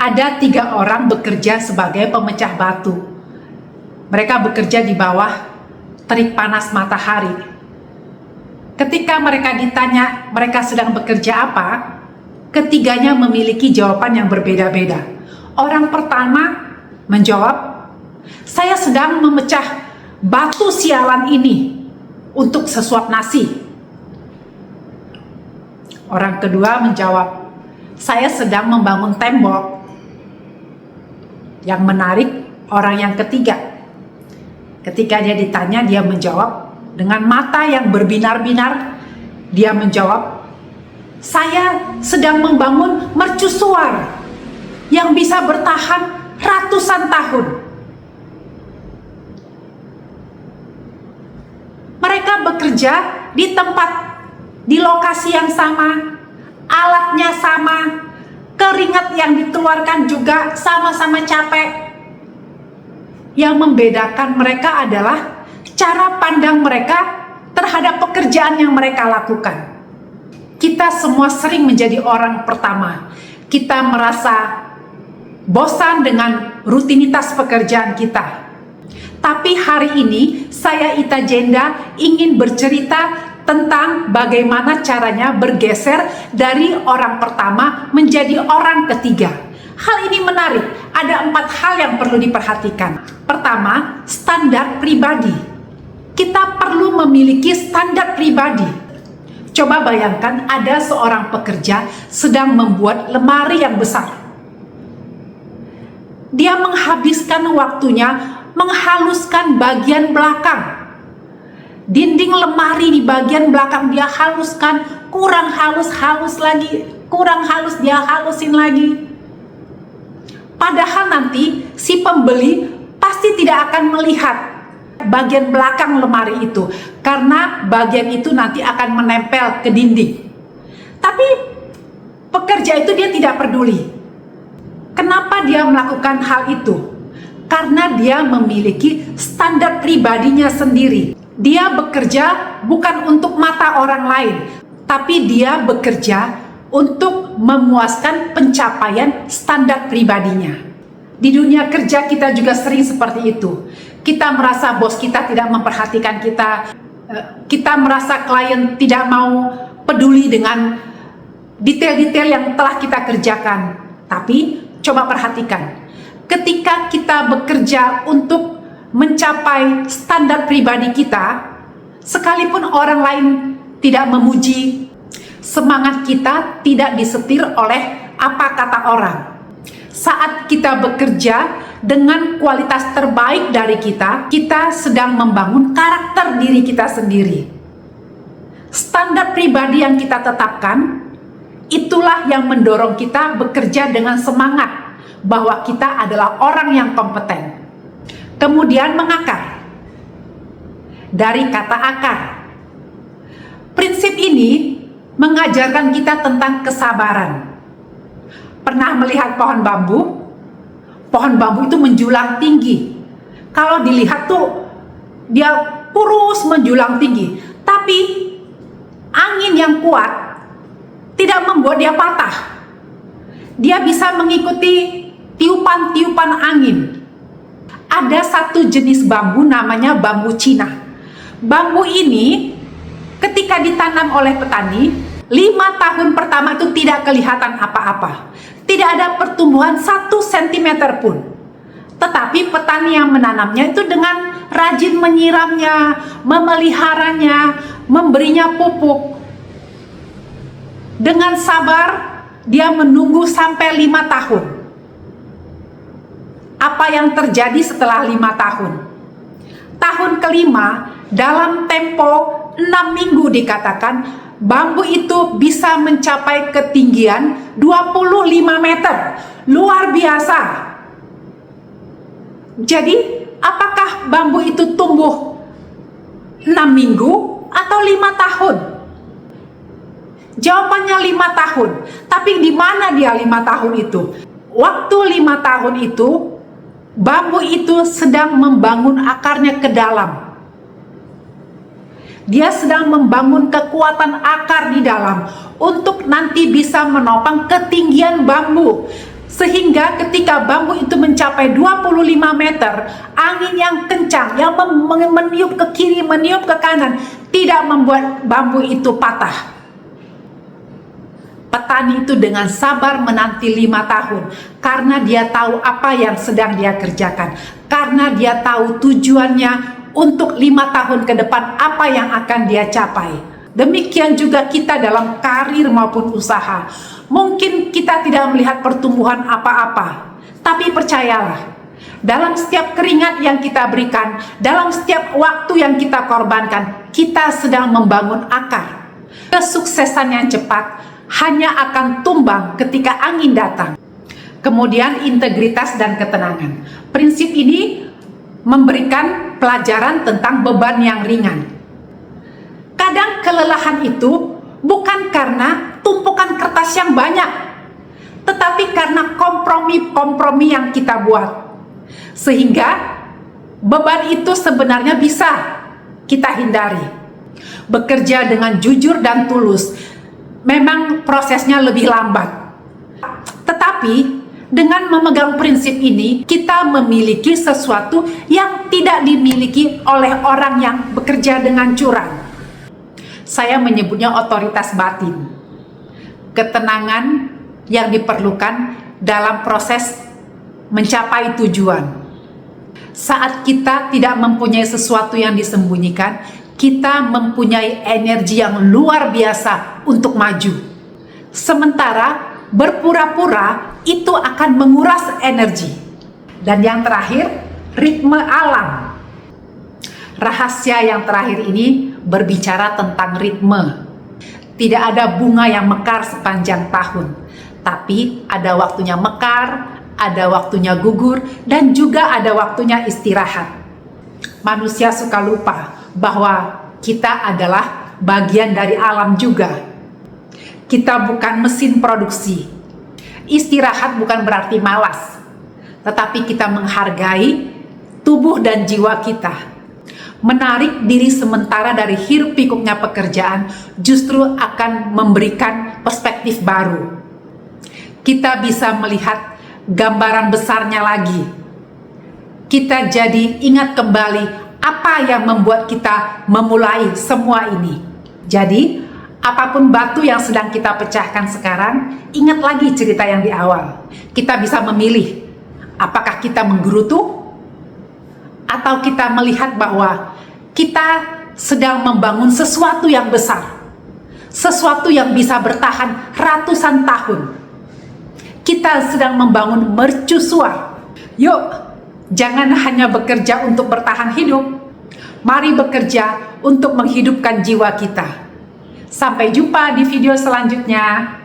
Ada 3 orang bekerja sebagai pemecah batu. Mereka bekerja di bawah terik panas matahari. Ketika mereka ditanya mereka sedang bekerja apa, ketiganya memiliki jawaban yang berbeda-beda. Orang pertama menjawab, "Saya sedang memecah batu sialan ini untuk sesuap nasi." Orang kedua menjawab, "Saya sedang membangun tembok." Yang menarik, orang yang ketiga, ketika dia ditanya, dia menjawab dengan mata yang berbinar-binar. Dia menjawab, "Saya sedang membangun mercusuar yang bisa bertahan ratusan tahun." Mereka bekerja di tempat, di lokasi yang sama, alatnya sama, keringat yang dikeluarkan juga sama-sama capek. Yang membedakan mereka adalah cara pandang mereka terhadap pekerjaan yang mereka lakukan. Kita semua sering menjadi orang pertama. Kita merasa bosan dengan rutinitas pekerjaan kita. Tapi hari ini saya Ita Jenda ingin bercerita tentang bagaimana caranya bergeser dari orang pertama menjadi orang ketiga. Hal ini menarik, ada 4 hal yang perlu diperhatikan. Pertama, standar pribadi. Kita perlu memiliki standar pribadi. Coba bayangkan ada seorang pekerja sedang membuat lemari yang besar. Dia menghabiskan waktunya menghaluskan bagian belakang. Dinding lemari di bagian belakang dia haluskan, kurang halus lagi, kurang halus dia halusin lagi. Padahal nanti si pembeli pasti tidak akan melihat bagian belakang lemari itu, karena bagian itu nanti akan menempel ke dinding. Tapi pekerja itu dia tidak peduli. Kenapa dia melakukan hal itu? Karena dia memiliki standar pribadinya sendiri. Dia bekerja bukan untuk mata orang lain, tapi dia bekerja untuk memuaskan pencapaian standar pribadinya. Di dunia kerja kita juga sering seperti itu. Kita merasa bos kita tidak memperhatikan kita. Kita merasa klien tidak mau peduli dengan detail-detail yang telah kita kerjakan. Tapi coba perhatikan, ketika kita bekerja untuk mencapai standar pribadi kita, sekalipun orang lain tidak memuji, semangat kita tidak disetir oleh apa kata orang. Saat kita bekerja dengan kualitas terbaik dari kita, kita sedang membangun karakter diri kita sendiri. Standar pribadi yang kita tetapkan, itulah yang mendorong kita bekerja dengan semangat bahwa kita adalah orang yang kompeten. Kemudian mengakar. Dari kata akar. Prinsip ini mengajarkan kita tentang kesabaran. Pernah melihat pohon bambu? Pohon bambu itu menjulang tinggi. Kalau dilihat tuh dia kurus menjulang tinggi. Tapi angin yang kuat tidak membuat dia patah. Dia bisa mengikuti tiupan-tiupan angin. Ada satu jenis bambu namanya bambu Cina. Bambu ini ketika ditanam oleh petani, 5 tahun pertama itu tidak kelihatan apa-apa. Tidak ada pertumbuhan 1 cm pun. Tetapi petani yang menanamnya itu dengan rajin menyiramnya, memeliharanya, memberinya pupuk. Dengan sabar, dia menunggu sampai 5 tahun. Apa yang terjadi setelah 5 tahun? Tahun kelima, dalam tempo 6 minggu dikatakan, bambu itu bisa mencapai ketinggian 25 meter. Luar biasa. Jadi, apakah bambu itu tumbuh 6 minggu atau 5 tahun? Jawabannya 5 tahun. Tapi di mana dia 5 tahun itu? Waktu 5 tahun itu, bambu itu sedang membangun akarnya ke dalam. Dia sedang membangun kekuatan akar di dalam untuk nanti bisa menopang ketinggian bambu Sehingga ketika bambu itu mencapai 25 meter, angin yang kencang yang meniup ke kiri, meniup ke kanan, tidak membuat bambu itu patah. Petani itu dengan sabar menanti 5 tahun, karena dia tahu apa yang sedang dia kerjakan, karena dia tahu tujuannya untuk 5 tahun ke depan apa yang akan dia capai. Demikian juga kita dalam karir maupun usaha. Mungkin kita tidak melihat pertumbuhan apa-apa, tapi percayalah, dalam setiap keringat yang kita berikan, dalam setiap waktu yang kita korbankan, kita sedang membangun akar. Kesuksesan yang cepat hanya akan tumbang ketika angin datang. Kemudian integritas dan ketenangan. Prinsip ini memberikan pelajaran tentang beban yang ringan. Kadang kelelahan itu bukan karena tumpukan kertas yang banyak, tetapi karena kompromi-kompromi yang kita buat. Sehingga beban itu sebenarnya bisa kita hindari. Bekerja dengan jujur dan tulus memang prosesnya lebih lambat. Tetapi dengan memegang prinsip ini, kita memiliki sesuatu yang tidak dimiliki oleh orang yang bekerja dengan curang. Saya menyebutnya otoritas batin. Ketenangan yang diperlukan dalam proses mencapai tujuan. Saat kita tidak mempunyai sesuatu yang disembunyikan, kita mempunyai energi yang luar biasa untuk maju. Sementara berpura-pura itu akan menguras energi. Dan yang terakhir, ritme alam. Rahasia yang terakhir ini berbicara tentang ritme. Tidak ada bunga yang mekar sepanjang tahun, tapi ada waktunya mekar, ada waktunya gugur, dan juga ada waktunya istirahat. Manusia suka lupa bahwa kita adalah bagian dari alam juga. Kita bukan mesin produksi. Istirahat bukan berarti malas, tetapi kita menghargai tubuh dan jiwa kita. Menarik diri sementara dari hiruk pikuknya pekerjaan justru akan memberikan perspektif baru. Kita bisa melihat gambaran besarnya lagi. Kita jadi ingat kembali apa yang membuat kita memulai semua ini. Jadi, apapun batu yang sedang kita pecahkan sekarang, ingat lagi cerita yang di awal. Kita bisa memilih, apakah kita menggerutu atau kita melihat bahwa kita sedang membangun sesuatu yang besar, sesuatu yang bisa bertahan ratusan tahun. Kita sedang membangun mercusuar. Yuk, jangan hanya bekerja untuk bertahan hidup. Mari bekerja untuk menghidupkan jiwa kita. Sampai jumpa di video selanjutnya.